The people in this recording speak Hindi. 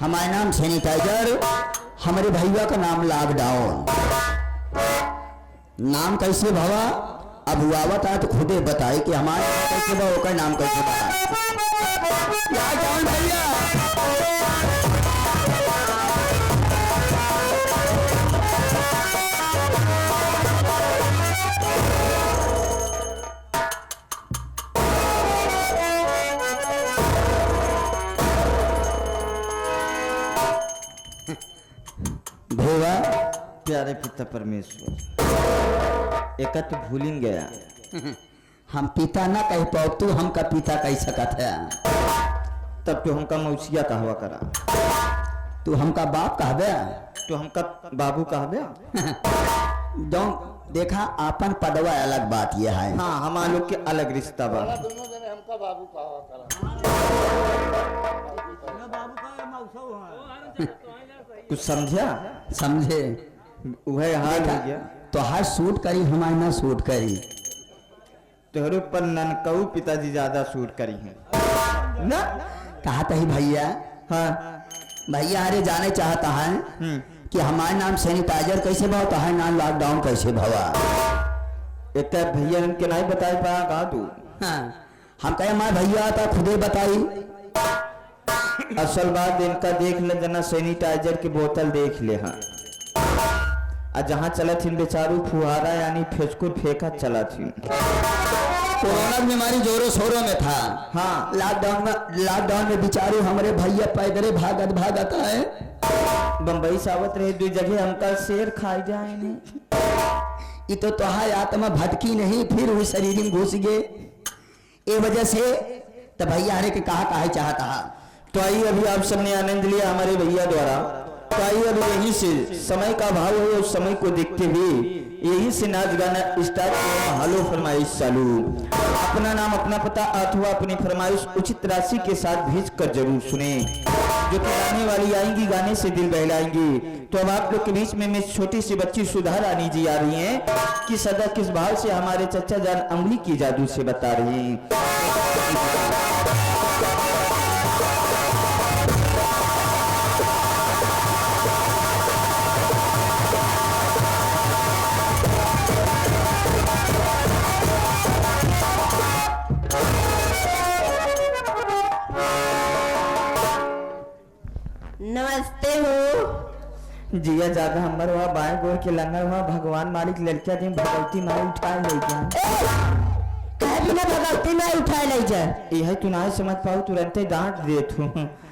हमारा नाम सैनिटाइजर, हमारे भैया का नाम लॉकडाउन। नाम कैसे भवा? अब हुआ था तो खुदे बताए कि हमारे कैसे भवा, ओकर नाम कैसे भवा। लॉकडाउन भैया भेवा प्यारे पिता परमेश्वर, एक तो भूल ही गया। हम पिता ना कह पाओ, तू हमका पिता कह सकत है। तब तो हमका मौसिया कहवा करा, तू हमका बाप कहबे, तो हमका बाबू कहबे। देखा आपन पदवा अलग बात ये है। हाँ, हम लोग के अलग रिश्ता बा। दोनों जने हमका बाबू कहा करा। कुछ समझा? समझे? वह हाल हो गया। तो हर सूट करी, हमारे ना सूट करी। तोहरे पर ननकऊ पिताजी ज्यादा सूट करी हैं ना। कहा था ही भैया। हाँ भैया अरे जाने चाहता है कि हमारे नाम सैनिटाइजर कैसे भाव, तो है नाम लॉकडाउन कैसे भवा। एक भैया के नहीं बताई पा कहा तू। हाँ, हम कहे हमारे भैया था खुदे बताई। असल बात इनका देख ले जना, सैनिटाइजर की बोतल देख ले। हाँ, जहाँ चला थी बेचारू फुहारा यानी फेसकुर फेंका चला थी। कोरोना बीमारी जोरों शोरों में था। हाँ, लॉकडाउन में बेचारू हमारे भैया पैदल भागत भागत है। बम्बई सावत रहे दो जगह हमका शेर खाई जाए नहीं। ये तो तुहार आत्मा भटकी नहीं, फिर हुई शरीर में घुस गए। ये वजह से तो भैया हरे के कहा चाहता है। तो आई अभी आप सबने आनंद लिया हमारे भैया द्वारा। तो आई अभी यही से समय का भाव है, उस समय को देखते हुए यही से नाच गाना स्टार्ट किया। हेलो फरमाइश चालू। अपना नाम, अपना पता अथवा अपनी फरमाइश उचित राशि के साथ भेज कर जरूर सुने, जो कि गाने वाली आएंगी, गाने से दिल बहलाएंगी। तो अब आप लोग के बीच में छोटी सी बच्ची सुधा रानी जी आ रही हैं कि सदा किस भाव से हमारे चचा जान अमली की जादू से बता रही हैं। नमस्ते हो जिया ज्यादा हमर हुआ बाएं गोर के लंगर हुआ भगवान मालिक लड़किया दिन भगवती माई उठाए ले जा। कह भी ना भगवती माई उठाए ले जा। यह तू ना समझ पाऊ, तुरंत डांट दे तू।